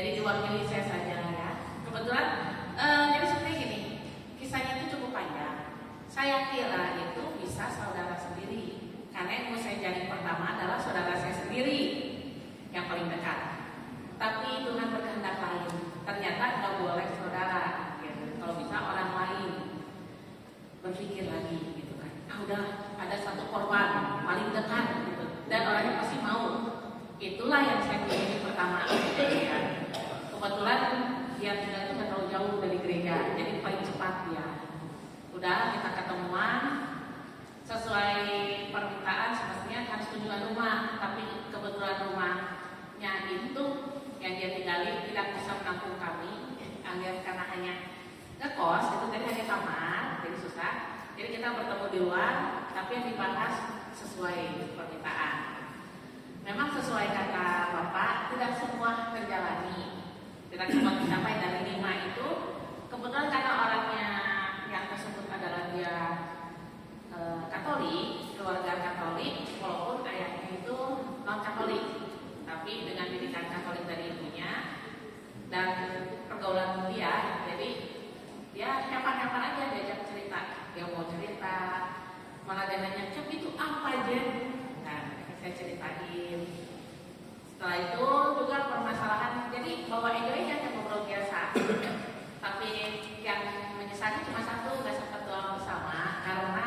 Jadi diwakili saya saja ya. Kebetulan jadi seperti gini, kisahnya itu cukup panjang. Saya kira itu bisa saudara sendiri, karena yang mau saya jadi pertama adalah saudara saya sendiri yang paling dekat. Tapi Tuhan berkehendak lain. Ternyata nggak boleh saudara, gitu. Kalau bisa orang lain berpikir lagi, gitu kan. Udah ada satu korban paling dekat, gitu. Dan orangnya pasti mau. Itulah yang saya pilih pertama. Ya. Kebetulan dia tinggal itu nggak terlalu jauh dari gereja, jadi paling cepat dia. Udah kita ketemuan sesuai permintaan, semestinya harus kunjungan rumah, tapi kebetulan rumahnya itu yang dia tinggali tidak bisa menampung kami, karena hanya ngekos, itu tadi hanya kamar, jadi susah. Jadi kita bertemu di luar, tapi yang dibahas sesuai permintaan. Memang sesuai kata Bapak, tidak semua terjalani. Tidak semua dicapai dari 5 itu. Kebetulan karena orangnya yang tersebut adalah dia Katolik, keluarga Katolik, walaupun ayahnya itu non Katolik, tapi dengan didikan Katolik dari ibunya dan pergaulan dia, jadi dia hepan-hepan aja diajak cerita. Dia mau cerita, malah dia nanya, "Cep, itu apa aja?" Nah, saya ceritain. Setelah itu juga permasalahan, jadi bawa gereja yang ngobrol biasa. Tapi yang menyesalkan cuma satu, nggak sempat doa bersama, karena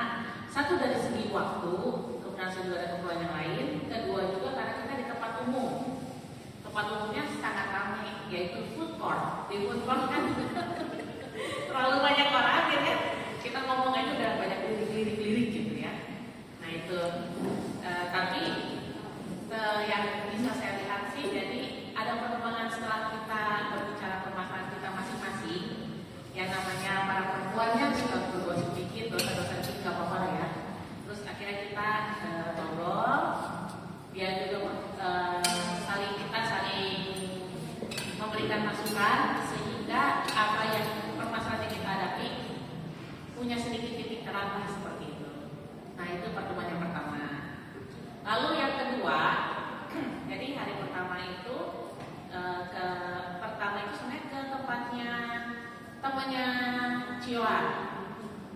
satu dari segi waktu, kemudian juga ada keperluan yang lain. Kedua juga karena kita di tempat umum. Tempat umumnya sangat ramai, yaitu food court. Di food court kan terlalu banyak orang, ya. Kita ngomong aja udah banyak lirik-lirik gitu ya. Nah itu, tapi yang bisa saya lihat sih, jadi ada perkembangan setelah kita berbicara permasalahan kita masing-masing. Yang namanya para perempuannya suka bergosip dikit, dosa-dosa dikit gak apa-apa ya. Terus akhirnya kita ngobrol, dia juga kita saling memberikan masukan sehingga apa yang permasalahan yang kita hadapi punya sedikit titik terang seperti itu. Nah itu pertemuan yang pertama. Lalu yang kedua, jadi hari pertama itu sebenarnya ke tempatnya temannya Cioa,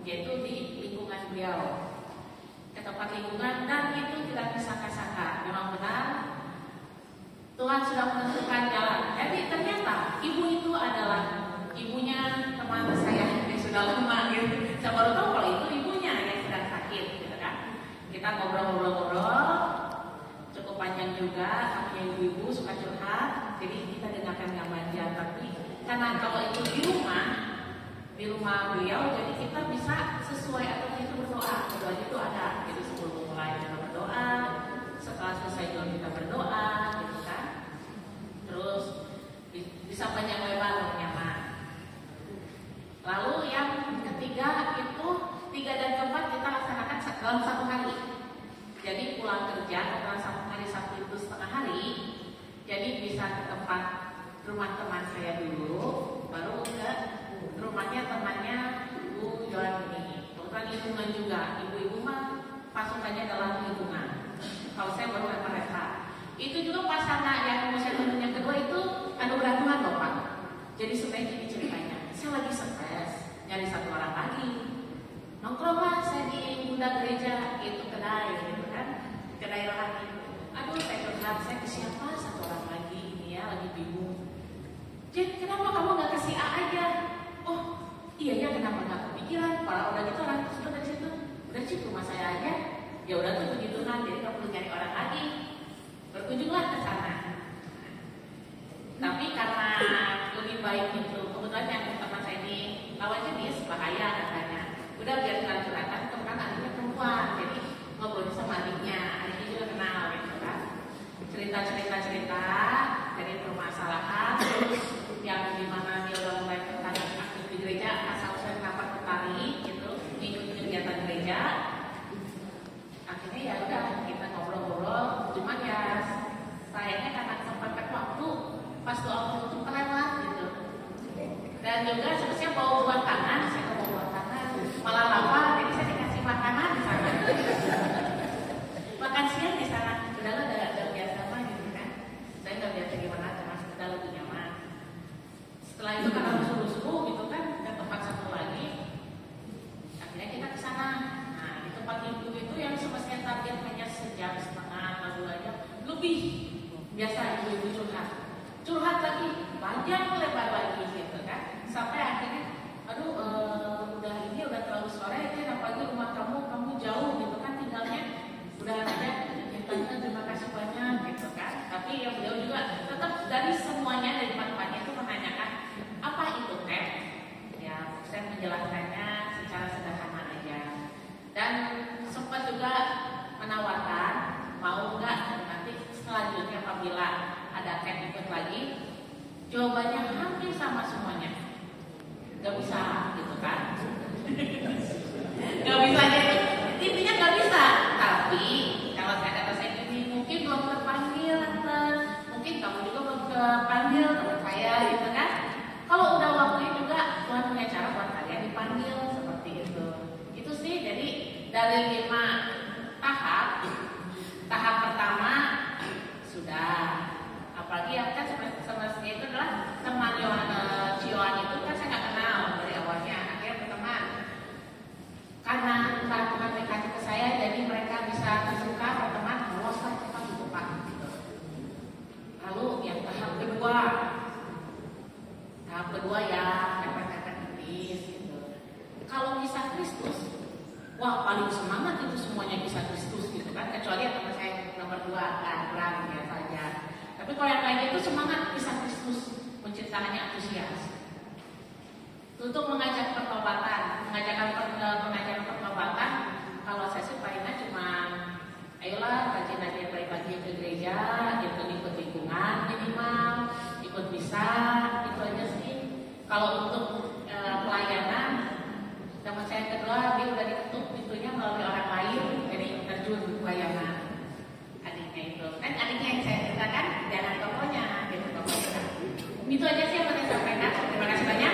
yaitu di lingkungan beliau, ke tempat lingkungan, dan itu tidak disangka-sangka, memang benar Tuhan sudah menentukan jalan. Jadi ternyata ibu itu adalah ibunya teman saya yang sudah lama gitu. Saya baru tahu kalau itu ibunya yang sedang sakit, gitu kan. Kita ngobrol-ngobrol cukup panjang juga, namanya ibu-ibu suka curhat, jadi kita dengarkan yang manja. Tapi karena kalau itu di rumah beliau, jadi kita bisa sesuai atau itu berdoa. Berdoa itu ada, jadi sebelum mulai kita berdoa, setelah selesai doa kita berdoa, gitu kan. Terus bisa panjang lebar nyaman. Lalu yang ketiga itu 3 dan 4 kita laksanakan dalam 1 hari. Jadi pulang kerja dalam 1 hari, Sabtu itu setengah hari. Jadi bisa ke tempat rumah teman saya dulu, baru ke rumahnya temannya Ibu Joan ini. Kebetulan lingkungan juga, ibu-ibu mah pasukannya dalam lingkungan. Kalau saya baru repa-repa. Itu juga pasangan yang mau saya tunjuk yang kedua itu anugerah Tuhan loh Pak. Jadi seperti ini ceritanya. Saya lagi stres, nyari 1 orang lagi. Nongkrong lah saya di Bunda Gereja, itu kedai gitu kan, kedai rohani. Aduh saya curhat, saya ke siapa 1 orang lagi ini ya, lagi bingung. Jadi kenapa kamu nggak ke si A aja? Oh iya ya, kenapa nggak kepikiran? Para udah gitu orang sudah dari situ, udah sih rumah saya aja. Ya udah tuh begitu kan, jadi nggak perlu nyari orang lagi. Berkunjunglah ke sana. Tapi karena lebih baik itu, kebetulan yang teman saya ini lawan jenis bahaya katanya. Udah biar curhatan, kemudian adiknya perempuan, jadi ngobrol sama adiknya juga kenal gitu kan. Cerita, dari permasalahan, yang dimana dia udah mulai tertarik aktif di gereja, asal saya kenapa tertarik gitu, mengikuti kegiatan gereja. Akhirnya ya udah kita ngobrol-ngobrol, cuman ya sayangnya karena kesempatan waktu pas doa penutup terlewat gitu. Dan juga sebenarnya bawa buah tangan, saya bawa buah tangan, malah lapar, jadi saya dikasih makanan di sana. Makan siang di sana, udah biasa mah gitu kan. Saya nggak biasa gimana, cuma kita lebih nyaman. lagi, panjang lebar lagi gitu kan. Sampai akhirnya, aduh udah terlalu sore, apalagi rumah kamu jauh gitu kan tinggalnya. Udah aja, ya tante terima kasih banyak gitu kan. Tapi ya beliau juga tetap dari semuanya, dari depan-depannya itu menanyakan apa itu teh. Ya saya menjelaskannya secara sederhana aja. Dan sempat juga menawarkan mau nggak nanti selanjutnya apabila ada teh ikut lagi, jawabannya hampir sama semuanya. Gak bisa gitu kan. Gak bisa gitu. Intinya gak bisa. Tapi kalau kata saya gini, mungkin belum terpanggil, mungkin kamu juga belum terpanggil teman saya gitu kan. Kalau udah waktunya juga Tuhan punya cara buat kalian dipanggil seperti itu. Itu sih. Jadi dari 5 tahap, tahap pertama sudah. Apalagi ya kan semestinya itu adalah teman Cioan itu kan saya nggak kenal dari awalnya, akhirnya berteman. Karena Tuhan berkati ke saya, jadi mereka bisa terbuka berteman. Luas lah kita gitu Pak. Lalu yang tahap kedua ya kata-kata iblis gitu. Kalau kisah Kristus, wah paling semangat itu semuanya kisah Kristus gitu kan. Kecuali yang teman saya nomor 2 kan kurang biasa aja. Tapi kalau yang lainnya itu semangat kisah Kristus, penciptaannya antusias. Untuk mengajak pertobatan, pengajaran pertobatan, kalau saya sih palingan cuma ayolah rajin-rajin pagi ke gereja, ikut lingkungan minimal, ikut misa, itu aja sih. Kalau untuk pelayanan, teman saya kedua dia udah diketuk pintunya melalui orang lain, jadi terjun pelayanan. Adiknya itu, kan adiknya yang saya ceritakan, jangan tokonya, gitu tokonya. Itu aja sih yang saya sampaikan. Terima kasih banyak.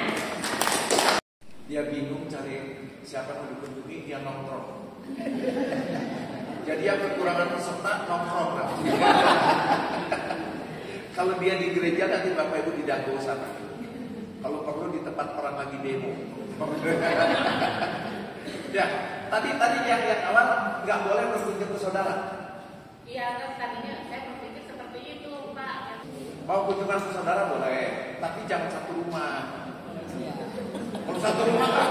Dia bingung cari siapa yang dikunjungi, dia nongkrong. Jadi yang kekurangan peserta nongkrong kan. Kalau dia di gereja nanti Bapak Ibu di dago sana. Kalau perlu di tempat orang lagi demo. Ya, tadi yang awal nggak boleh berkunjung ke saudara. Iya, kan tadinya saya berpikir seperti itu, Pak. Mau kunjungan ke saudara boleh, tapi jangan satu rumah. Kalau satu rumah kan?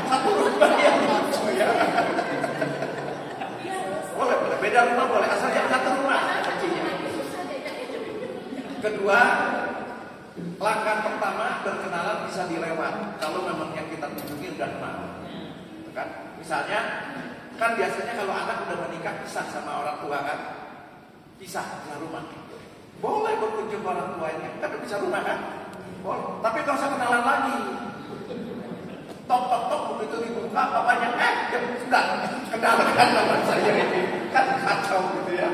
Satu rumah ya. Boleh, beda rumah boleh, asal jangan satu rumah. Kedua, langkah pertama berkenalan bisa dilewat. Kalau memang yang kita kunjungi udah kenal, kan? Misalnya, kan biasanya kalau anak udah menikah pisah sama orang tua kan, pisah rumah. Boleh berkunjung ke orang tuanya, tapi bisa rumah kan? Boleh. Tapi kalau usah kenalan lagi. Tok begitu dibuka bapaknya ya sudah kenalan kan bapak saya ini kan kacau gitu ya.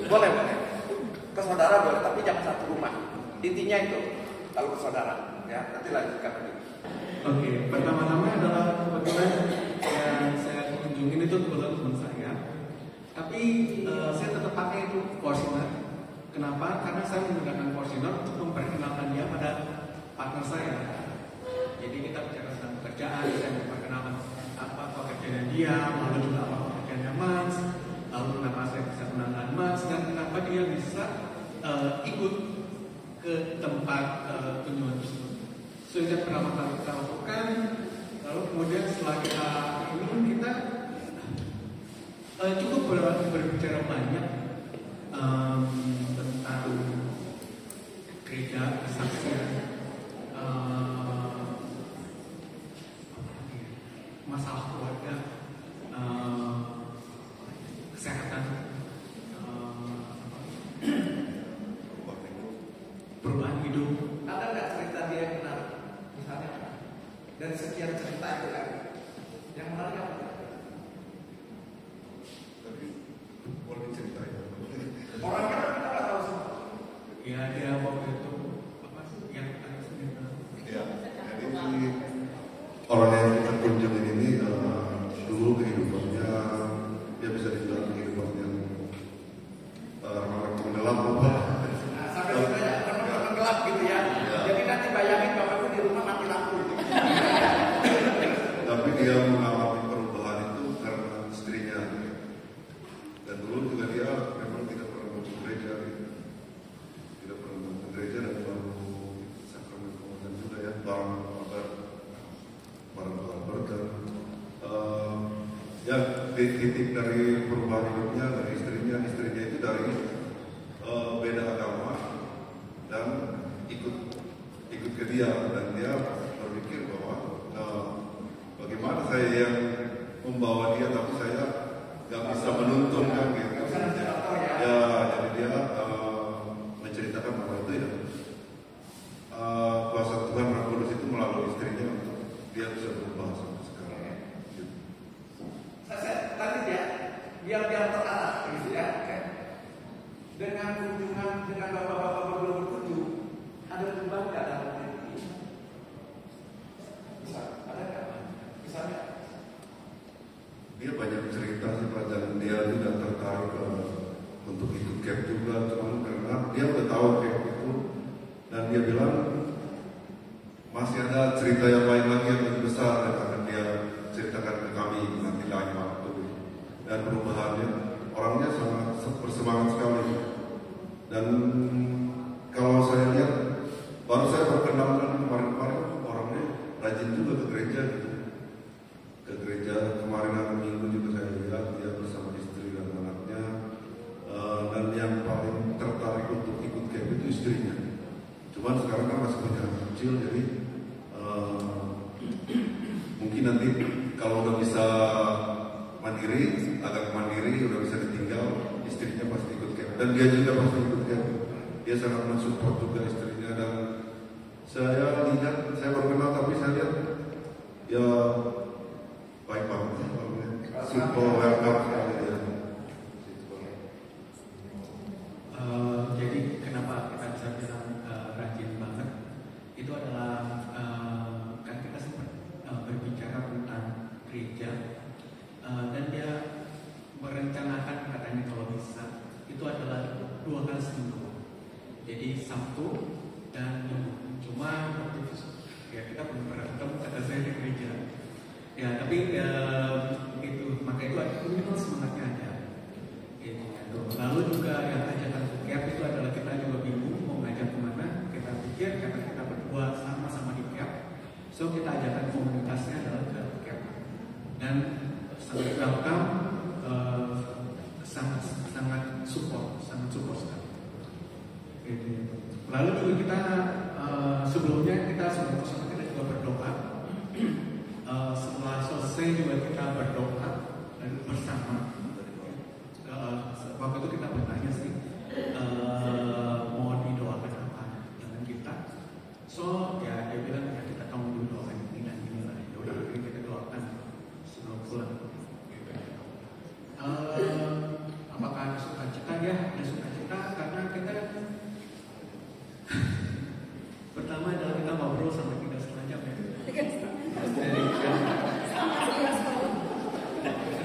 Boleh. Ke saudara boleh, tapi jangan satu rumah. Intinya itu kalau ke saudara ya, nanti lanjutkan lagi. Oke, pertama-tama adalah kebetulan yang saya kunjungin itu kebetulan teman saya. Tapi saya tetap pakai itu Fortuner. Kenapa? Karena saya menggunakan Fortuner untuk memperkenalkan dia pada partner saya. Jadi kita bicara tentang pekerjaan, saya memperkenalkan apa pekerjaan dia, lalu juga apa pekerjaannya Mas, lalu kenapa saya bisa kenalkan Mas, dan kenapa dia bisa ikut ke tempat kunjungan tersebut. So itu yang pertama kali kita lakukan. Lalu kemudian setelah kita cukup berbicara banyak tentang gereja, kesaksian, masalah keluarga, kesehatan, perubahan hidup. Ada nggak cerita dia yang menarik? Misalnya dari sekian cerita itu kan, yang menarik apa? Tapi boleh diceritain. Orangnya kan kita nggak tahu semua. Ya dia waktu itu apa sih yang ada sendiri. Ya, jadi orang yang kita kunjungin ini dulu kehidupannya dia bisa dibilang kehidupan yang mengelap apa? Sampai gelap gitu ya. Jadi nanti bayangin bapakku di rumah mati lampu. Tapi dia mengalami perubahan itu karena istrinya. Dan dulu juga dia memang tidak pernah masuk gereja. titik dari perubahan hidupnya dari istrinya itu dari beda agama dan ikut ke dia, dan dia berpikir bahwa bagaimana saya yang membawa dia tapi saya nggak bisa menuntun kan gitu. Ya, jadi dia menceritakan bahwa itu ya kuasa Tuhan Roh Kudus itu melalui istrinya untuk dia bisa berubah sampai sekarang. Gitu. Saya tadi ya biar terarah gitu ya. Dengan kunjungan dengan bapak-bapak berdua berkunjung, ada perubahan nggak dalam diri? Bisa, ada nggak? Bisa nggak? Dia banyak cerita sih Pak, dan dia juga tertarik untuk ikut camp juga, cuman karena dia udah tahu camp itu, dan dia bilang masih ada cerita yang lain lagi yang lebih besar yang akan dia ceritakan ke kami nanti lain waktu. Dan perubahannya, orangnya sangat bersemangat sekali. Dan kalau saya lihat, baru saya perkenalan kemarin-kemarin orangnya rajin juga ke gereja gitu. Ke gereja kemarin hari Minggu juga saya lihat dia bersama istri dan anaknya, dan yang paling tertarik untuk ikut camp itu istrinya. Cuman sekarang kan masih punya anak kecil, jadi mungkin nanti kalau udah bisa mandiri, agak mandiri, udah bisa ditinggal, istrinya pasti ikut camp, dan dia juga pasti ikut camp. Dia sangat mensupport juga istrinya, dan saya lihat, saya baru kenal tapi saya lihat ya baik banget, super welcome sekali ya. Jadi kenapa kita bisa bilang rajin banget? Itu adalah kan kita sempat berbicara tentang gereja, dan dia merencanakan katanya kalau bisa itu adalah 2 kali seminggu. Jadi Sabtu dan Minggu. Cuma ya kita belum pernah ketemu, kata saya di gereja. Ya tapi itu maka itu minimal semangatnya ada. Gitu. Lalu juga yang ajakan UKIAP itu adalah kita juga bingung mau ngajak kemana. Kita pikir karena kita berdua sama-sama di UKIAP, so kita ajakan komunitasnya adalah ke UKIAP. Dan sangat welcome, sangat support sekali. Gitu. Lalu juga kita sebelumnya kita sama-sama kita juga berdoa. Setelah selesai juga kita berdoa bersama. Waktu itu kita bertanya sih mau didoakan apa dengan kita. So ya dia bilang ya kita kamu dulu doakan ini dan ini lah. Ya udah kita doakan sebelum pulang. Apakah ada sukacita? Ya ada sukacita karena kita pertama adalah kita ngobrol sama 3,5 jam ya.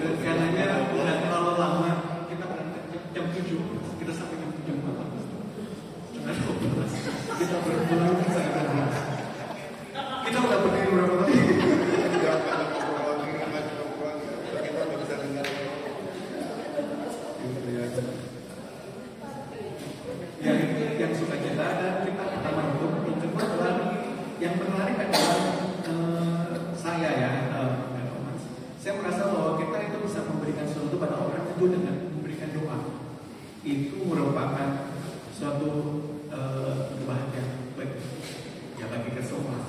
Rencananya udah terlalu lama, kita berangkat jam 7, kita sampai jam 7 malam. Setengah 12, kita berpulang ke sana. Kita udah pergi berapa kali? Ya itu yang suka cerita, dan kita pertama itu kedua adalah yang menarik adalah saya merasa bahwa kita itu bisa memberikan sesuatu pada orang itu dengan memberikan doa. Itu merupakan suatu kebahagiaan bagi kita semua.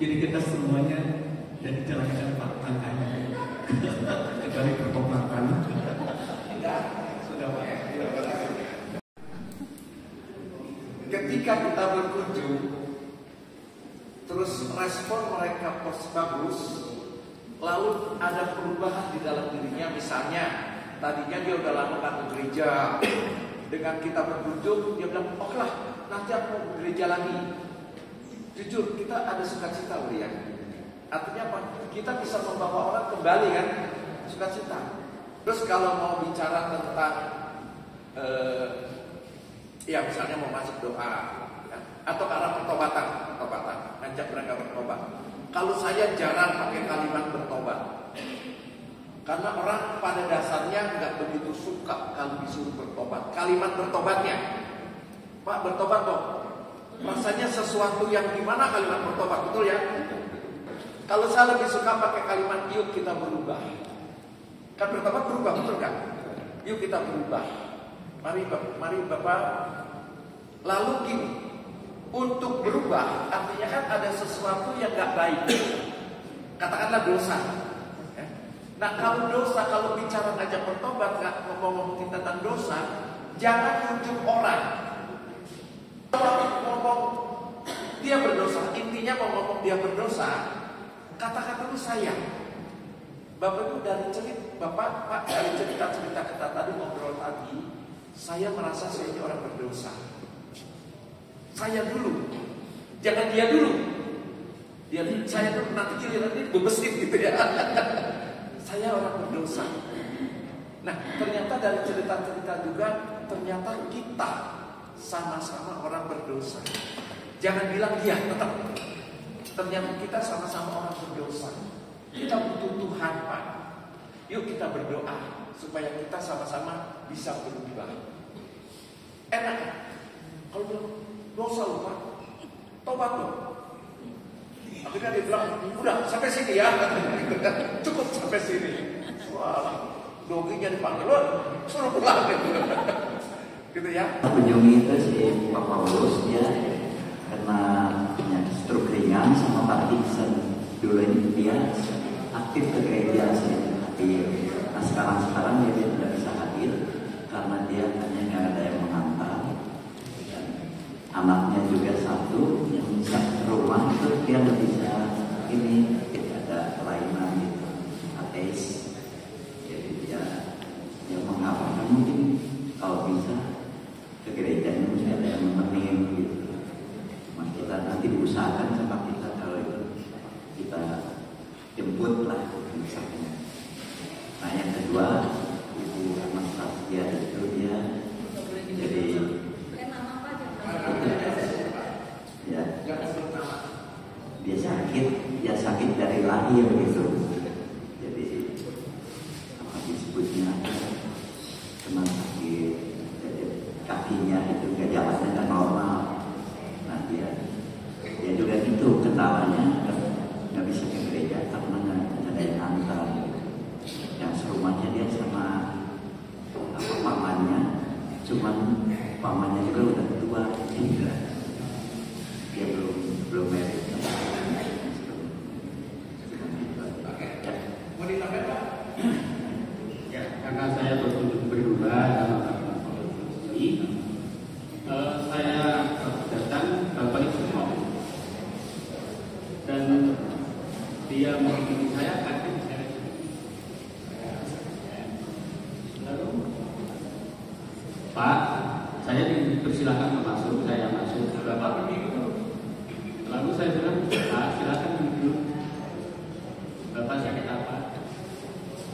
Jadi kita semuanya jadi jalankan tangannya kecuali pertoplakan. Sudah Pak. Ketika kita berkunjung, terus respon mereka bagus, lalu ada perubahan di dalam dirinya. Misalnya, tadinya dia udah lama nggak ke gereja, dengan kita berkunjung, dia bilang, oke lah, nanti aku mau ke gereja lagi. Jujur, kita ada sukacita loh ya. Artinya apa? Kita bisa membawa orang kembali kan, sukacita. Terus kalau mau bicara tentang ya misalnya mau masuk doa ya, atau ke arah pertobatan, ngajak mereka bertobat. Kalau saya jarang pakai kalimat bertobat, karena orang pada dasarnya nggak begitu suka kalau disuruh bertobat. Kalimat bertobatnya, Pak bertobat dong, rasanya sesuatu yang gimana kalimat bertobat, betul ya? Kalau saya lebih suka pakai kalimat yuk kita berubah. Kan bertobat berubah, betul kan? Yuk kita berubah. Mari Bapak. Lalu gini, untuk berubah artinya kan ada sesuatu yang gak baik. Katakanlah dosa. Nah kalau dosa, kalau bicara ngajak bertobat, gak ngomong tentang dosa, jangan tunjuk orang. Kalau ngomong dia berdosa, intinya mau ngomong dia berdosa, kata-kata itu sayang. Bapak itu dari cerita kita tadi ngobrol tadi, saya merasa saya ini orang berdosa. Saya dulu, jangan dia dulu. Saya tuh nanti giliran ini bebesit gitu ya. Saya orang berdosa. Nah ternyata dari cerita-cerita juga, ternyata kita sama-sama orang berdosa. Jangan bilang dia, tetap. Ternyata kita sama-sama orang berdosa. Kita butuh Tuhan, Pak. Yuk kita berdoa supaya kita sama-sama bisa berubah. Enak kan? Kalau bilang dosa loh, Pak, tobat loh. Akhirnya dia bilang, udah sampai sini ya, cukup sampai sini. Wah, doginya dipanggil, suruh pulang gitu ya. Kunjungi itu si Pak Paulus, dia karena punya stroke ringan sama Parkinson. Dulu ini dia aktif ke gereja hadir. Nah sekarang dia tidak bisa hadir karena dia hanya nggak ada yang mengantar. Anaknya juga satu yang bisa ke rumah itu dia nggak bisa tidak ada kelainan gitu, ateis. Jadi dia mengapakan mungkin kalau bisa ke gerejanya mesti ada yang menemani gitu. Mas kita nanti diusahakan sama kita kalau itu kita jemput lah misalnya. Nah yang kedua Ibu Anastasia itu dia jadi ya dia sakit dari lahir gitu. Jadi apa disebutnya kena sakit kakinya itu gak jalannya kan normal. Nah dia juga gitu kendalanya nggak bisa ke gereja karena nggak ada yang antar. Yang serumahnya dia sama pamannya, cuman pamannya juga udah tua, dia belum married. Mau ditambah Pak? Ya, karena saya berkunjung berubah dalam ini, saya datang ke Palestina dan dia menghubungi saya akan saya lalu Pak, saya dipersilakan masuk, saya masuk. Bapak begitu. Lalu saya bilang, Pak, silakan duduk. Bapak sakit apa?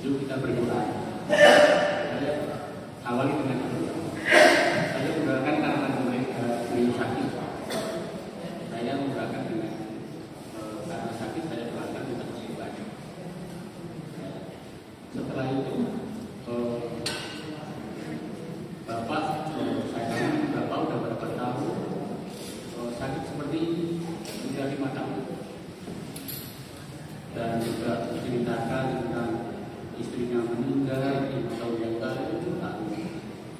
Yuk kita berdoa. Saya awali dengan berdoa. Saya berdoakan karena beliau sakit. Saya berdoakan dengan karena sakit saya berdoakan dengan musibah. Setelah itu Bapak udah berapa tahun sakit seperti ini, sudah 5 tahun. Dan juga ceritakan tentang istrinya meninggal 5 tahun yang lalu, lalu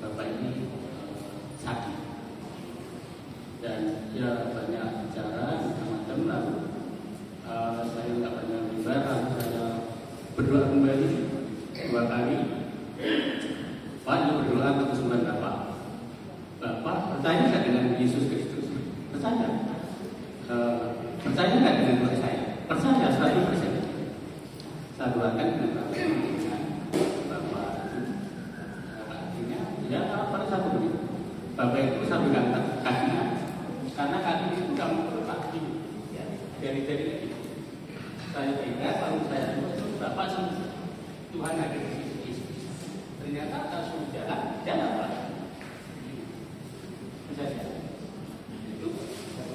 Bapak ini sakit. Dan dia banyak bicara macam-macam, lalu saya nggak banyak lebar, lalu saya berdoa kembali 2 kali. Pak, dia berdoa untuk kesembuhan Bapak. Bapak percaya nggak dengan Yesus Kristus? Percaya. Percaya nggak dengan Tuhan saya? Percaya 100%. Saya doakan dengan Bapak artinya ya pada satu menit Bapak itu sambil angkat kakinya karena kaki itu nggak mau kaki dari saya tidak lalu saya Bapak sembuh. Tuhan ada di sini. Ternyata kalau sudah jalan Pak. Itu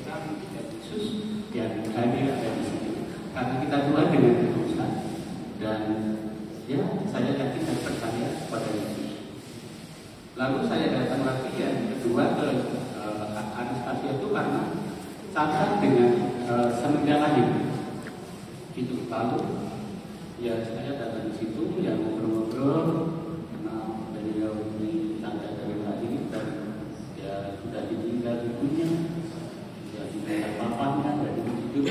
kami Yesus yang hadir ada di sini. Karena kita doa dengan ketulusan dan ya saya yakin dan percaya pada Yesus. Lalu saya datang lagi yang kedua ke Anastasia itu karena sepakat dengan semenjak lahir. Itu lalu ya saya datang di situ yang ngobrol-ngobrol karena beliau ini tanda dari lahir dan ya sudah ditinggal ibunya, ya ditinggal bapaknya dan hidup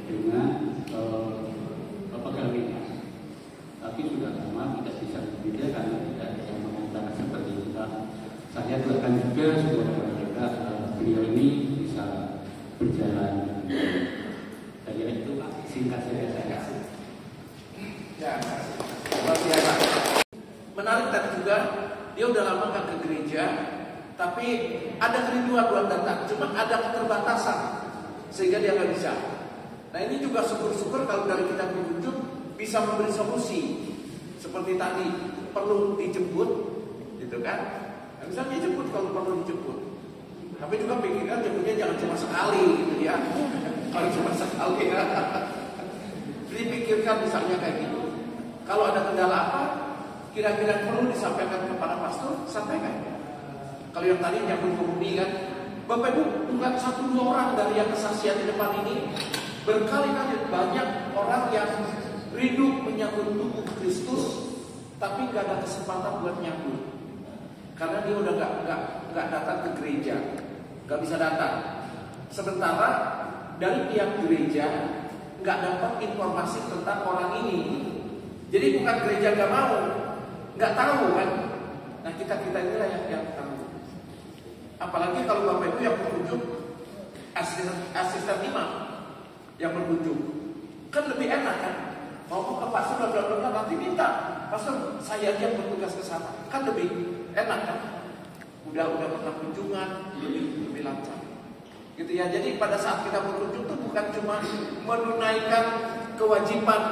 dengan bapak kalinya. Tapi sudah lama tidak bisa berbeda karena tidak ada yang mengatakan seperti itu. Saya doakan juga saudara-saudara beliau ini bisa berjalan. Saya itu singkat saja saya. Ya, luar biasa. Menarik tadi juga, dia udah lama nggak ke gereja, tapi ada kerinduan buat datang, cuma ada keterbatasan sehingga dia nggak bisa. Nah ini juga syukur-syukur kalau dari kita berkunjung bisa memberi solusi. Seperti tadi perlu dijemput, gitu kan? Nah, misalnya dijemput kalau perlu dijemput. Tapi juga pikirkan jemputnya jangan cuma sekali, gitu ya. Kalau cuma sekali ya. Dipikirkan misalnya kayak gitu. Kalau ada kendala apa, kira-kira perlu disampaikan kepada pastor, sampaikan. Kalau yang tadi nyambung komuni kan, Bapak Ibu bukan 1-2 orang dari yang kesaksian di depan ini, berkali-kali banyak orang yang rindu menyambut tubuh Kristus, tapi nggak ada kesempatan buat nyambut, karena dia udah nggak datang ke gereja, nggak bisa datang. Sementara dari pihak gereja nggak dapat informasi tentang orang ini. Jadi bukan gereja nggak mau, nggak tahu kan. Nah kita inilah yang tahu. Apalagi kalau Bapak Ibu yang berkunjung asisten imam yang berkunjung, kan lebih enak kan. Mau ke pastor bla nanti minta pastor saya aja bertugas ke sana, kan lebih enak kan. Udah pernah kunjungan, lebih lancar. Gitu ya. Jadi pada saat kita berkunjung tuh bukan cuma menunaikan kewajiban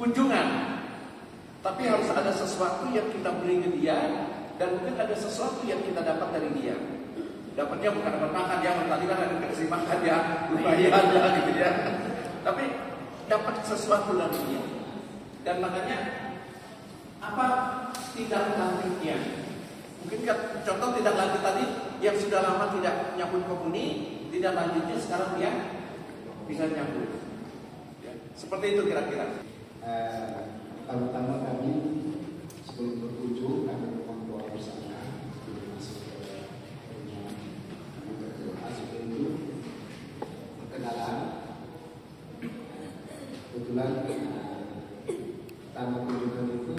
kunjungan, tapi harus ada sesuatu yang kita beri ke dia, dan mungkin ada sesuatu yang kita dapat dari dia. Dapatnya bukan dapat makan ya, tadi kan ada kasih makan ya, lumayan ya gitu ya. Tapi dapat sesuatu dari dia. Dan makanya apa tidak lanjutnya? Mungkin contoh tidak lanjut tadi yang sudah lama tidak nyambut komuni, tidak lanjutnya sekarang dia bisa nyambut. Ya, seperti itu kira-kira. Pertama kami sebelum berkunjung kami membuat bersama masuk ke rumah masuk itu perkenalan. Kebetulan tamu kunjungan itu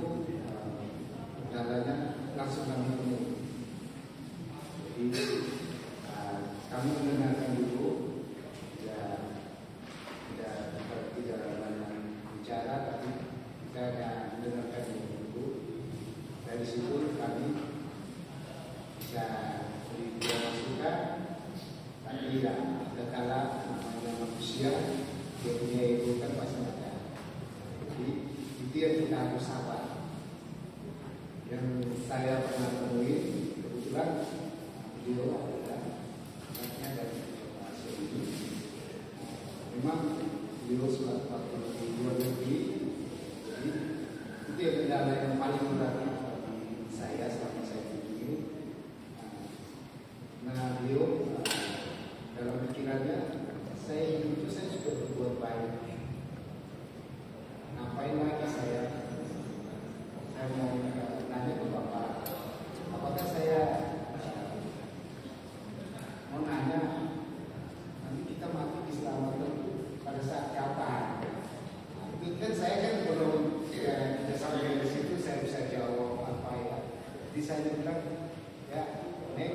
kendalanya langsung kami temui. Jadi kami mendengarkan dulu, tidak banyak bicara, tapi kita hanya mendengarkan dulu. Dari situ kami bisa beri masukan. Tapi ya, ada kala namanya manusia dia punya ego kan pasti ada. Jadi itu yang kita harus sabar. Yang saya pernah temui kebetulan beliau adalah anaknya dari informasi ini. Memang beliau sudah waktu di luar negeri. Jadi itu yang kendala yang paling berat bagi saya selama saya kunjungi. Nah beliau dalam pikirannya saya hidup itu saya sudah berbuat baik. Ngapain lagi saya mau nanya ke Bapak, apakah saya mau nanya nanti kita mati diselamatkan pada saat kapan? Itu kan saya kan belum tidak sampai di situ saya bisa jawab apa ya. Jadi saya bilang ya Nek,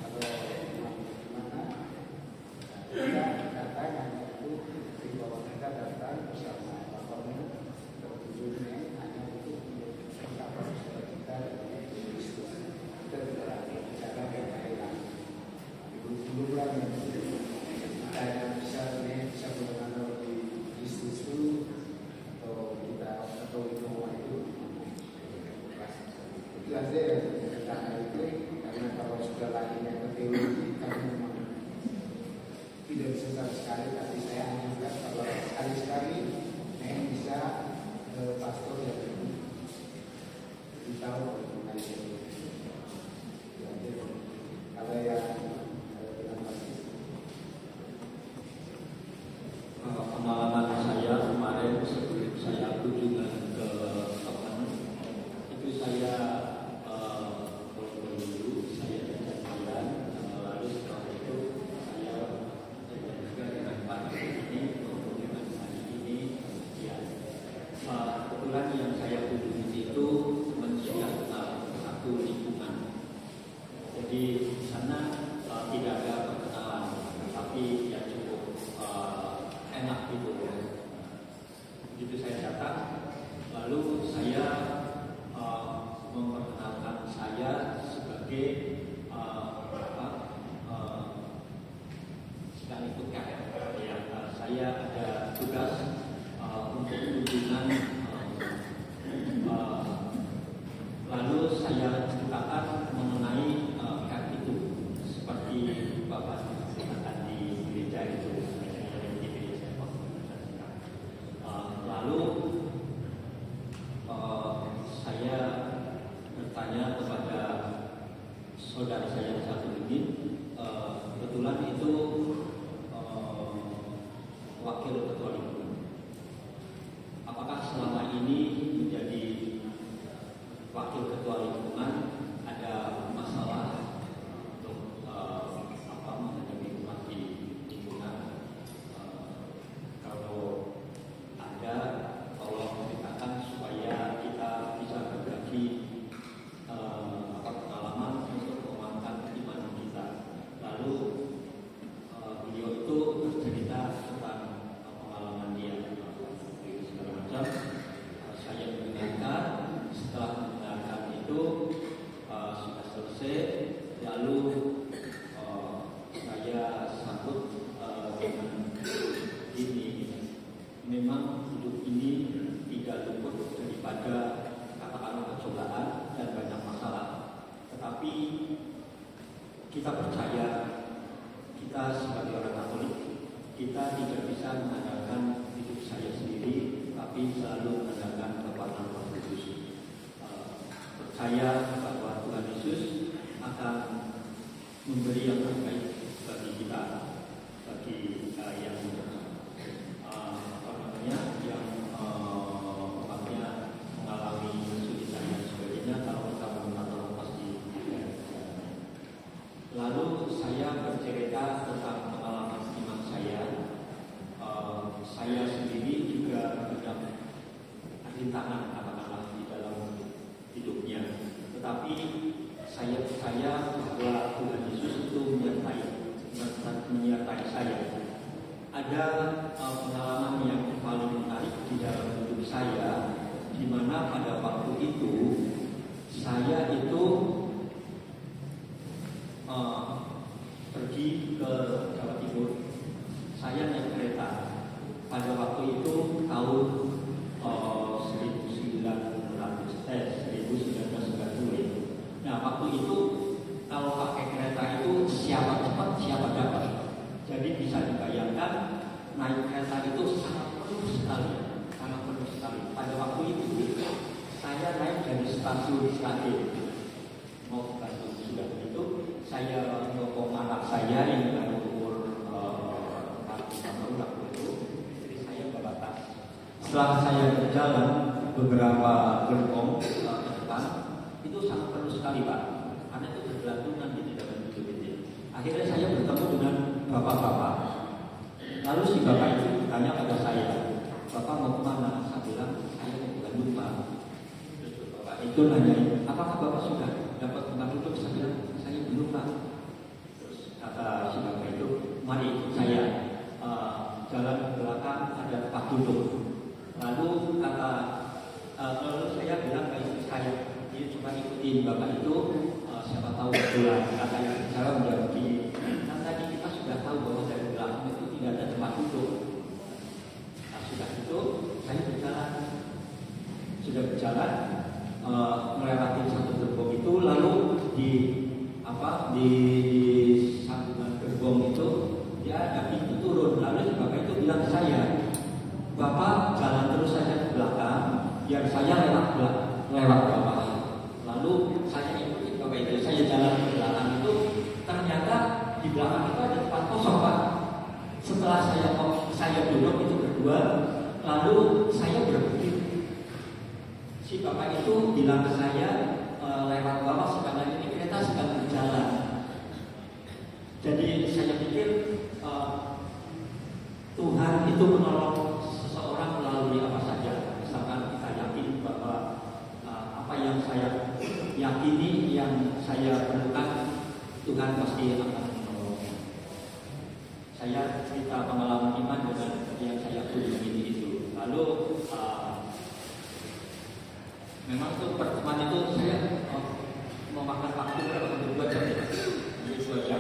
kalau gimana kita datang hanya itu di bawah kita datang bersama bapaknya tertujunya hanya untuk mengungkapkan kita dari Kristus. Kita tidak bicara kekayaan. Dulu lah kita bisa mengenal di Kristus itu atau kita atau itu aja yang kita sekarang. Lalu saya memperkenalkan saya sebagai sedang ikut KM. Saya ada tugas untuk kunjungan. Lalu saya ceritakan mengenai KM itu seperti Bapak ceritakan di gereja itu. Lalu saya bertanya kepada saudara saya yang satu ini, kebetulan itu wakil ketua lingkungan. Apakah selama ini menjadi wakil ketua lingkungan ada masalah untuk menghadapi umat di lingkungan? Kalau ada, tolong ceritakan supaya kita bisa berbagi pengalaman untuk menguatkan iman kita. Lalu beliau itu bercerita tentang pengalaman dia segala macam. Saya mendengarkan. Setelah mendengarkan itu sudah selesai. Lalu saya sambut dengan ini. Memang hidup ini tidak luput daripada katakanlah kecobaan dan banyak masalah. Tetapi kita percaya, kita sebagai orang Katolik, kita tidak bisa mengandalkan hidup saya sendiri, tapi selalu mengandalkan kekuatan Roh Kudus. Percaya bahwa Tuhan Yesus akan memberi yang terbaik bagi kita, bagi yang mengalami kesulitan dan sebagainya. Kalau kita meminta tolong pasti. Lalu saya bercerita tentang pengalaman iman saya. Saya sendiri juga banyak rintangan katakanlah di dalam hidupnya. Tetapi saya percaya bahwa Tuhan Yesus itu menyertai saya. Ada pengalaman yang paling menarik di dalam hidup saya, di mana pada waktu itu saya itu pergi ke Jawa Timur. Saya naik kereta. Pada waktu itu tahun 1990. Nah, waktu itu kalau pakai kereta itu siapa cepat siapa dapat. Jadi bisa dibayangkan naik kereta itu sangat penuh sekali. Pada waktu itu saya naik dari stasiun Sragen mau ke Bandung. Sudah itu saya mendukung anak saya yang baru umur 4 tahun waktu itu. Jadi saya berbatas. Setelah saya berjalan beberapa gerbong ke depan, itu sangat penuh sekali Pak. Karena itu bergelantungan di dalam hidup ini. Akhirnya saya bertemu dengan bapak-bapak. Lalu si bapak itu bertanya pada saya, Bapak mau kemana? Saya bilang, saya mau ke Bandung Pak. Terus bapak itu nanya, apakah Bapak sudah dapat tempat duduk? Saya bilang, saya belum Pak. Terus kata si bapak itu, mari saya jalan ke belakang ada tempat duduk. Lalu saya bilang ke istri saya, dia cuma ikutin bapak itu, siapa tahu kebetulan katanya bicara udah begini. Kan tadi kita sudah tahu bahwa dari belakang itu tidak ada tempat duduk. Nah, sudah itu saya berjalan melewati satu gerbong itu, lalu di sambungan gerbong itu dia ada pintu turun. Lalu si bapak itu bilang ke saya, Bapak jalan terus saja ke belakang, biar saya lewat Bapak. Lalu saya ikuti bapak itu, saya jalan ke belakang itu, ternyata di belakang itu ada tempat kosong Pak. Setelah saya duduk itu berdua, lalu saya berpikir, si bapak itu bilang ke saya, lewat Bapak sekarang ini kereta sedang berjalan. Jadi saya pikir Tuhan itu menolong seseorang melalui apa saja. Misalkan kita yakin bahwa apa yang saya yakini, yang saya perlukan, Tuhan pasti akan menolong. Saya cerita pengalaman iman dengan yang saya kunjungi itu. Lalu Memang untuk pertemuan itu saya memakan waktu berapa? 2 jam. 2 jam.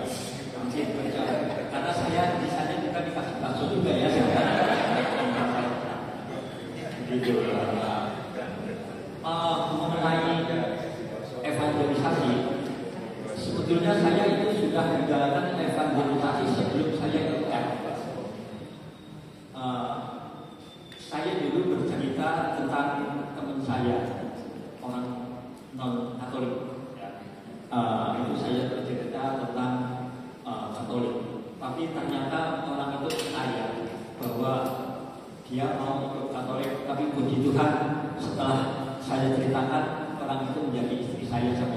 Hampir 2 jam. Karena saya di sana juga dikasih bakso juga ya. Mengenai evangelisasi, sebetulnya saya itu sudah menjalankan evangelisasi sebelum saya ikut saya dulu bercerita tentang teman saya, orang non Katolik. Itu saya bercerita tentang Katolik. Tapi ternyata orang itu percaya bahwa dia mau ikut Katolik. Tapi puji Tuhan, setelah saya ceritakan, orang itu menjadi istri saya sama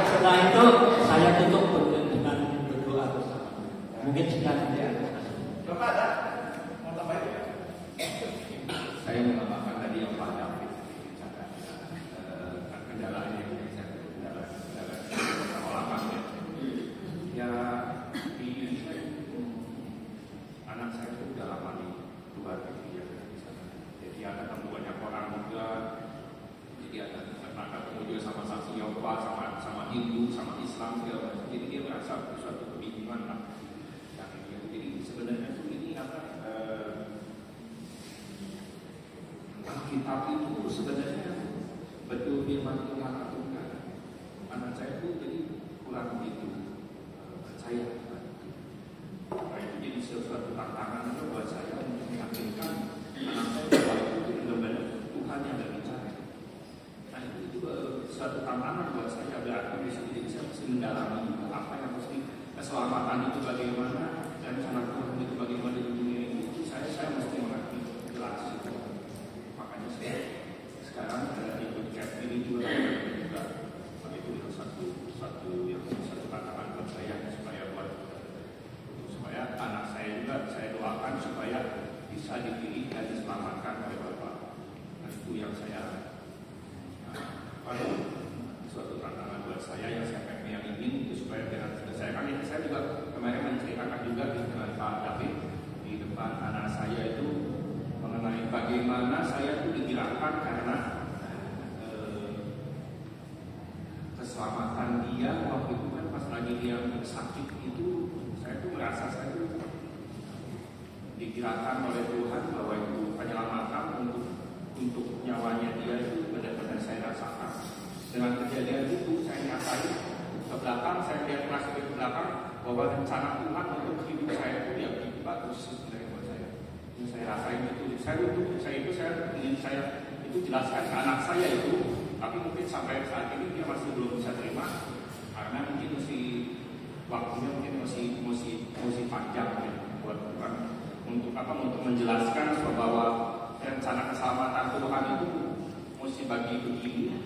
setelah itu saya tutup dengan berdoa bersama. Mungkin sekian ya. Bapak ada mau tambahin? Saya menambahkan tadi yang Pak David bicarakan kendalanya kendala pengolahan ya. Di anak saya itu udah lama di luar ya, jadi ada ketemu banyak orang juga, jadi ada ketemu juga sama saksi Yehova, sama Hindu, sama Islam segala macam. Jadi dia merasa suatu kebingungan lah. Jadi sebenarnya ini apa? Alkitab itu sebenarnya betul firman Tuhan atau enggak? Anak saya itu jadi kurang begitu percaya. Nah, itu jadi sesuatu tantangan juga buat saya untuk meyakinkan anak saya bahwa itu benar-benar Tuhan yang berbicara. Nah, itu juga suatu tantangan buat saya. Berarti jadi saya mesti mendalami apa yang mesti keselamatan itu bagaimana dan cara Tuhan itu bagaimana di dunia ini. Saya mesti mengerti jelas. Makanya saya sekarang ikut camp ini juga itu satu tantangan buat saya supaya anak saya juga saya doakan supaya bisa dipilih dan diselamatkan oleh Bapak. Nah, itu yang saya suatu tantangan buat saya yang ingin itu supaya dengan saya kan ini saya juga kemarin menceritakan juga dengan Pak David di depan anak saya itu mengenai bagaimana saya itu digerakkan karena keselamatan dia waktu itu kan pas lagi dia sakit itu saya tuh merasa saya tuh digerakkan oleh Tuhan bahwa itu penyelamatan untuk nyawanya dia itu benar-benar saya rasakan. Dengan kejadian itu saya nyatain ke belakang, saya lihat masuk ke belakang bahwa rencana Tuhan untuk hidup saya itu yang lebih bagus dari buat saya. Yang saya rasain itu, saya ingin saya itu jelaskan ke anak saya itu, tapi mungkin sampai saat ini dia masih belum bisa terima karena mungkin waktunya mungkin masih panjang ya, buat Tuhan untuk menjelaskan bahwa rencana keselamatan Tuhan itu mesti bagi begini.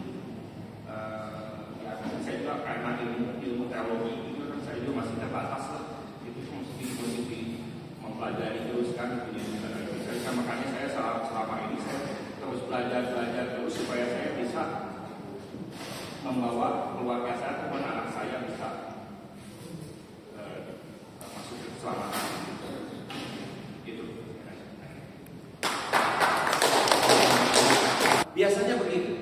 Saya juga karena ilmu teologi itu kan saya juga masih terbatas lah, itu mesti mempelajari terus kan. Makanya saya selama ini saya terus belajar terus supaya saya bisa membawa keluarga saya ataupun anak saya bisa masuk ke keselamatan. Gitu. Biasanya begitu.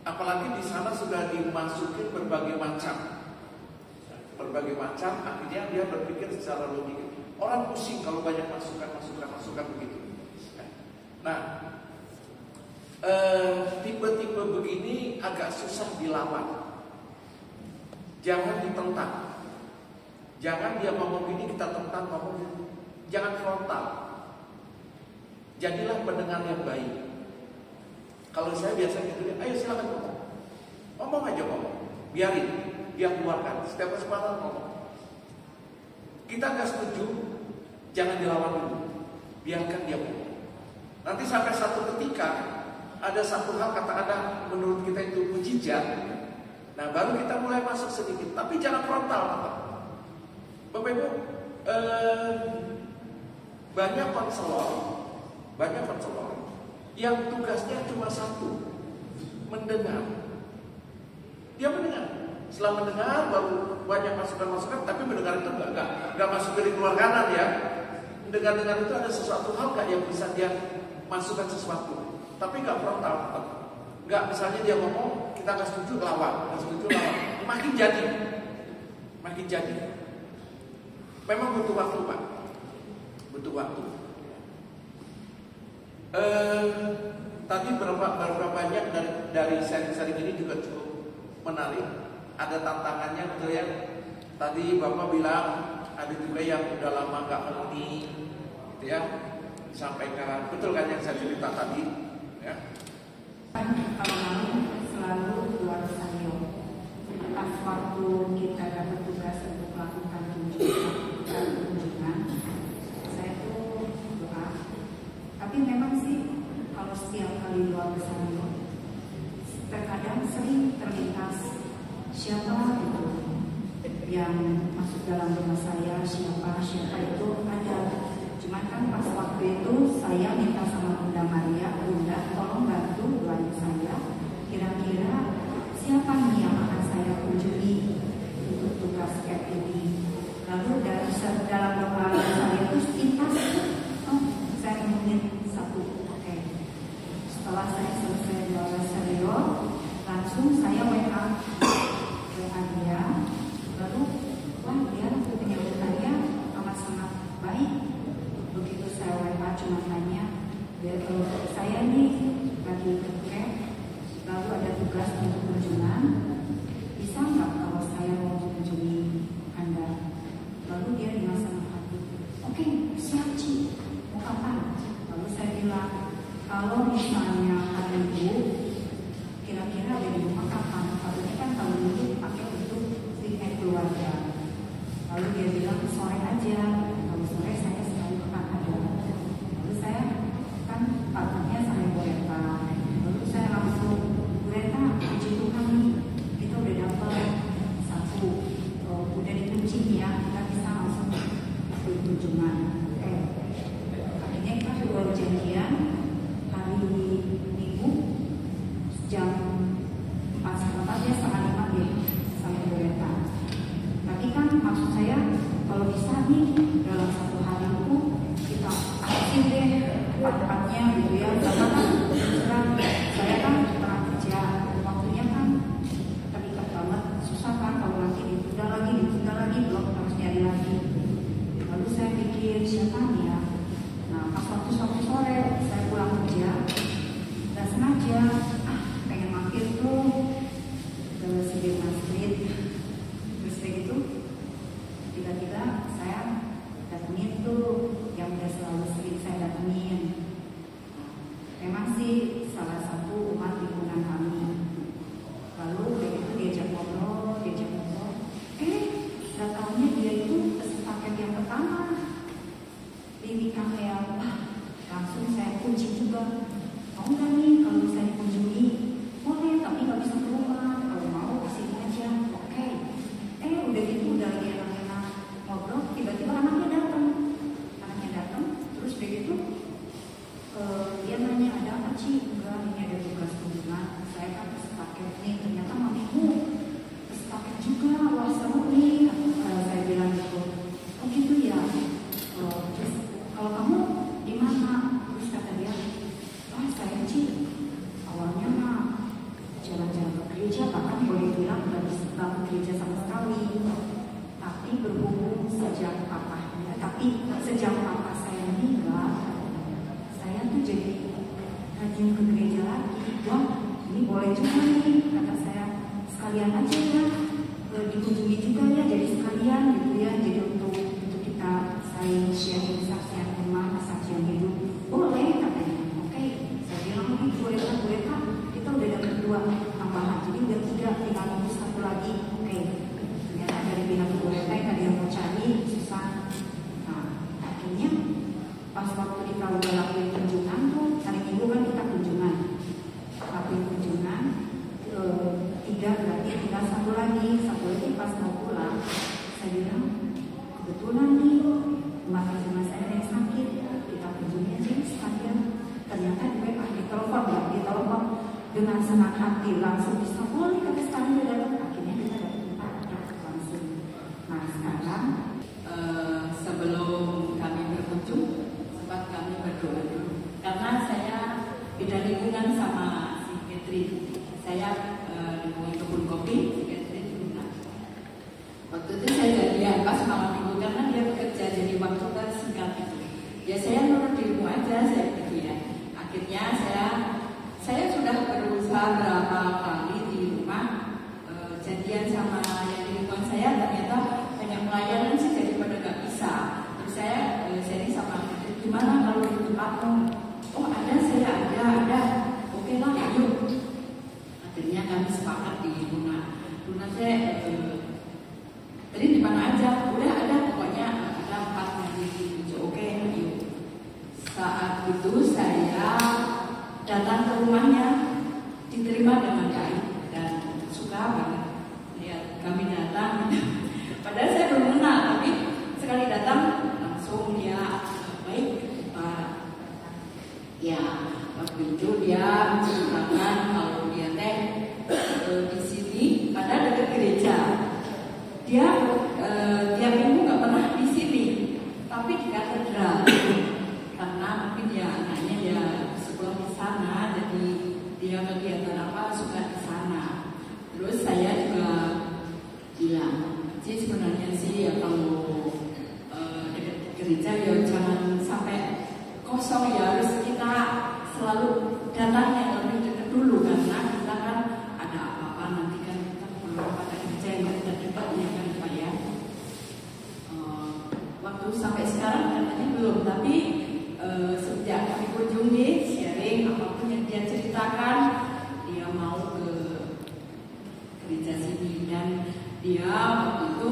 Apalagi di sana sudah dimasukin berbagai macam, akhirnya dia berpikir secara logika. Orang pusing kalau banyak masukan begitu. Nah, tipe-tipe begini agak susah dilawan. Jangan ditentang. Jangan dia ngomong gini kita tentang ngomong gini. Jangan frontal. Jadilah pendengar yang baik. Kalau saya biasanya gitu, ayo silakan ngomong aja, biarin dia keluarkan. Setiap kesempatan ngomong. Kita nggak setuju, jangan dilawan dulu, biarkan dia ngomong. Nanti sampai satu ketika ada satu hal kata Anda menurut kita itu mujizat, nah baru kita mulai masuk sedikit, tapi jangan frontal. Bapak Ibu, banyak konselor yang tugasnya cuma satu, mendengar. Dia mendengar. Setelah mendengar baru banyak masukan-masukan, tapi mendengar itu nggak masuk dari keluar kanan ya. Dengar-dengar itu ada sesuatu hal gak yang bisa dia masukkan sesuatu, tapi gak frontal. Gak, misalnya dia ngomong, kita gak setuju lawan, makin jadi. Memang butuh waktu, Pak. Butuh waktu. Tadi berapa banyak dari sharing ini juga cukup menarik. Ada tantangannya, betul ya. Tadi Bapak bilang ada juga yang udah lama gak memenuhi, gitu ya, disampaikan. Betul kan yang saya cerita tadi, ya? Kalau malam selalu keluar sayur. Pas waktu kita dapat tugas untuk melakukan kunjungan, saya tuh doa. Tapi memang sih kalau setiap kali luar sayur, terkadang sering terlintas siapa itu yang masuk dalam rumah saya, siapa itu ada. Cuman kan pas waktu itu saya minta sama Bunda Maria, Bunda tolong bantu doain saya, kira-kira siapa nih yang akan saya kunjungi untuk tugas kayak ini. Lalu dari dalam doa saya itu lintas, saya nemuin satu. Oke. Setelah saya selesai doa saya, langsung saya WA dia. Lalu wah dia penyambutannya amat sangat baik. Begitu saya WA cuma tanya, saya nih lagi kerja, lalu ada tugas untuk kunjungan, bisa nggak kalau saya mau mengunjungi Anda? Lalu dia dengan senang hati, oke, siap Ci, mau kapan? Lalu saya bilang, kalau misalnya hari Ibu, kira-kira ada di rumah kapan? Kalau ini kan tahun ini dipakai untuk weekend keluarga. Lalu dia bilang sore aja, kalau sore saya sekali pekan ada. Lalu saya kan partnernya sama Bu Reta. Lalu saya langsung, Bu Reta, puji Tuhan nih, kita udah dapat satu, udah dikunci ya, kita bisa langsung kunjungan. Akhirnya kita baru janjian hari Minggu jam 4:30 ya, 4:30 deh sampai Bu Reta. Tapi kan maksud saya kalau bisa nih dalam satu hari itu kita aktif deh tempat-tempatnya gitu ya. Karena kan terang saya kan pernah kerja, waktunya kan terikat banget, susah kan kalau nanti ditunda lagi belum harus nyari lagi. Lalu saya pikir siapa nih ya. Nah pas waktu sore saya pulang kerja dan sengaja pengen mampir tuh ke Sudirman Street. Terus kayak gitu tiba-tiba saya datengin tuh yang udah selalu sering saya datengin. Memang sih salah satu umat lingkungan kami. Lalu kayak gitu diajak ngobrol. Gak taunya dia itu peserta camp yang pertama di Mikael. Langsung saya kunci juga. Mau nggak nih kalau saya dikunjungi? Boleh, tapi nggak bisa keluar. Kalau mau kesini aja. Oke. Udah gitu udah lagi enak-enak ngobrol. Tiba-tiba anaknya datang. Terus begitu dia nanya ada apa Ci? Enggak, ini ada tugas kunjungan. Saya kan peserta camp nih. Ternyata mamimu peserta camp juga. Wah seru nih. Saya bilang gitu. Oh gitu ya. Terus kalau kamu di mana? Terus kata dia, wah saya Ci awalnya mah jalan-jalan ke gereja, bahkan boleh bilang nggak bisa ke gereja sama sekali. Tapi berhubung sejak papa saya meninggal, saya tuh jadi rajin ke gereja lagi. Wah ini boleh juga nih, kata saya, sekalian aja ya dikunjungi juga ya, jadi sekalian gitu ya, jadi untuk kita saling sharing kesaksian iman, kesaksian hidup. Boleh katanya. Oke, saya bilang boleh Kak, kita udah dapat 2 tambahan, jadi udah 3, tinggal nunggu 1 lagi. Oke, ternyata dari bilang boleh yang tadi yang mau cari susah. Nah, akhirnya pas waktu kita udah lakuin kunjungan tuh, hari Minggu kan kita kunjungan, lakuin kunjungan 3, berarti tinggal 1 lagi pas mau pulang. Saya bilang kebetulan nih rumah saya yang sakit, kita kunjungi aja sekalian. Ternyata di telepon dengan senang hati langsung bisa boleh kata sekarang udah dapat. Akhirnya kita dapat langsung. Nah sekarang sebelum kami berkunjung ya saya nurut dirimu aja, saya gitu ya. Akhirnya saya sudah berusaha berapa kali di rumah jadian sama yang di lingkungan saya, ternyata banyak pelayanan sih daripada nggak bisa. Terus saya sharing sama gimana kalau di tempatmu? Oh ada, saya ada. Oke lah, ayo. Akhirnya kami sepakat di Luna saya tadi di mana aja, udah ada, pokoknya ada 4 hari di oke, ayo. Saat itu saya datang ke rumahnya, diterima dengan baik dan suka banget. Lihat kami datang, padahal saya belum kenal, tapi sekali datang langsung dia baik. Ya waktu itu dia menceritakan kalau dia di sini, padahal dekat gereja. Dia tiap minggu nggak pernah di sini, tapi di katedral. Karena mungkin ya anaknya ya sekolah di sana, jadi dia kegiatan apa suka di sana. Terus saya juga bilang, sih sebenarnya sih ya kalau dekat gereja ya jangan sampai kosong ya, harus kita selalu datang yang lebih dekat dulu, karena kita kan ada apa-apa nanti kan kita perlu pada gereja yang dekat-dekat ya kan Pak ya. Waktu sampai sekarang katanya belum, tapi sejak kami kunjungi, sharing apapun yang dia ceritakan, dia mau ke gereja sini. Dan dia waktu itu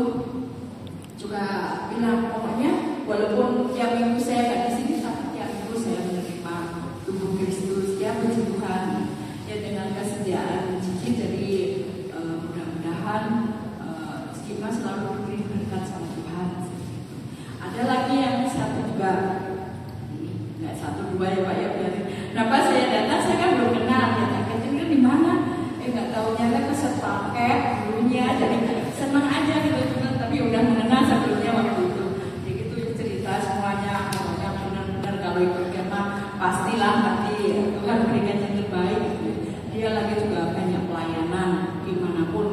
juga bilang pokoknya walaupun tiap minggu saya nggak di sini, tapi tiap minggu saya menerima tubuh Kristus. Dia puji Tuhan ya, dengan kesediaan Cici. Jadi mudah-mudahan Cici selalu diberi berkat sama Tuhan. Ada lagi yang satu juga, nggak 1, 2 ya Pak ya. Kenapa saya datang, saya kan belum kenal ya. Akhirnya di mana? Nggak tahunya kan keset pakai dulunya, jadi senang aja gitu. Tapi udah mengenal sebelumnya waktu itu. Jadi itu cerita semuanya, pokoknya benar-benar kalau ikut firman pastilah nanti Tuhan berikan yang terbaik. Dia lagi juga banyak pelayanan dimanapun.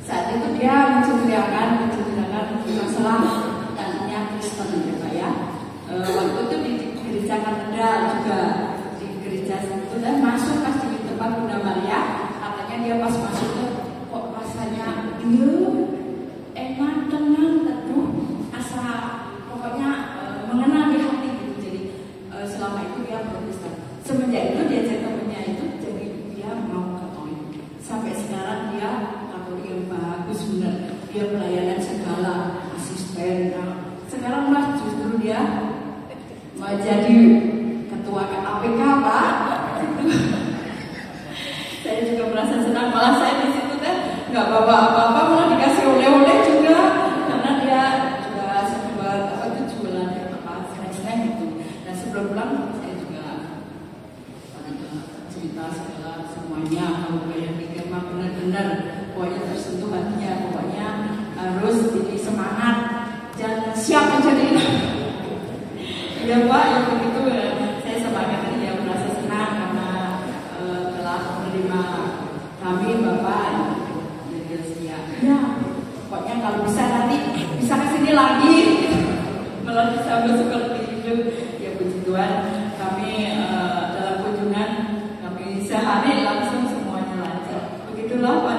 Saat itu dia menceritakan masalah tadinya Kristen ya Pak ya. Waktu itu di gereja katedral juga, di gereja itu, dan masuk pas di tempat Bunda Maria, katanya dia pas masuk tuh kok rasanya enak, tenang, teduh, asa pokoknya mengenal di hati gitu. Jadi selama itu dia Protestan. Semenjak itu dia ceritanya itu, jadi dia mau Katolik. Sampai sekarang dia Katolik yang bagus benar. Dia pelayanan segala, asisten. Sekarang mas justru dia mau jadi ketua APK Pak. Saya juga merasa senang, malah saya di situ kan nggak bawa apa-apa, malah dikasih oleh-oleh juga, karena dia juga sebuah jualan snack gitu. Dan sebelum pulang saya juga cerita segala semuanya, kalau kayak pikir mah benar-benar pokoknya tersentuh hatinya, pokoknya harus jadi semangat dan siap menjadi ya Pak, yang begitu saya semangat dan dia merasa senang karena telah menerima kami Bapak. Ya, pokoknya kalau bisa nanti bisa kesini lagi, malah bisa seperti itu. Ya puji Tuhan, kami dalam kunjungan kami sehari langsung semuanya lancar. Begitulah Pak.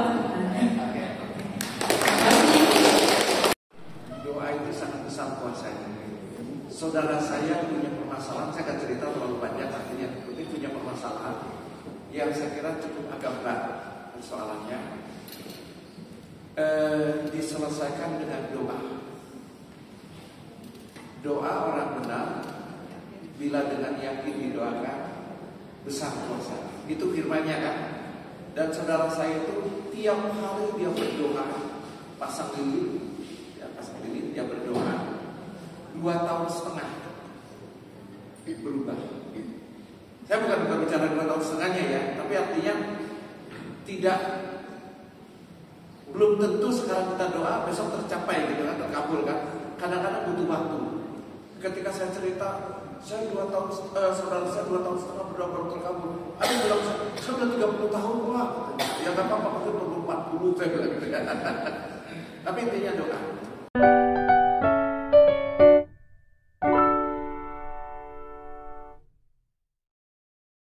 Doa itu sangat besar kuasanya. Saudara saya punya permasalahan, saya akan cerita terlalu banyak artinya, tapi punya permasalahan yang saya kira cukup agak berat persoalannya. Diselesaikan dengan doa. Doa orang benar bila dengan yakin didoakan besar kuasa. Itu firman-Nya kan. Dan saudara saya itu tiap hari dia berdoa, pasang lilin dia berdoa. 2,5 tahun berubah. Saya bukan bicara 2,5 tahun ya, tapi artinya tidak, belum tentu sekarang kita doa besok tercapai gitu kan, terkabul kan. Kadang-kadang butuh waktu. Ketika saya cerita, saya 2 tahun, saudara saya 2,5 tahun berdoa baru terkabul. Ada yang bilang, saya udah 30 tahun Pak. Ya nggak apa-apa, mungkin perlu 40 saya bilang gitu kan. Tapi intinya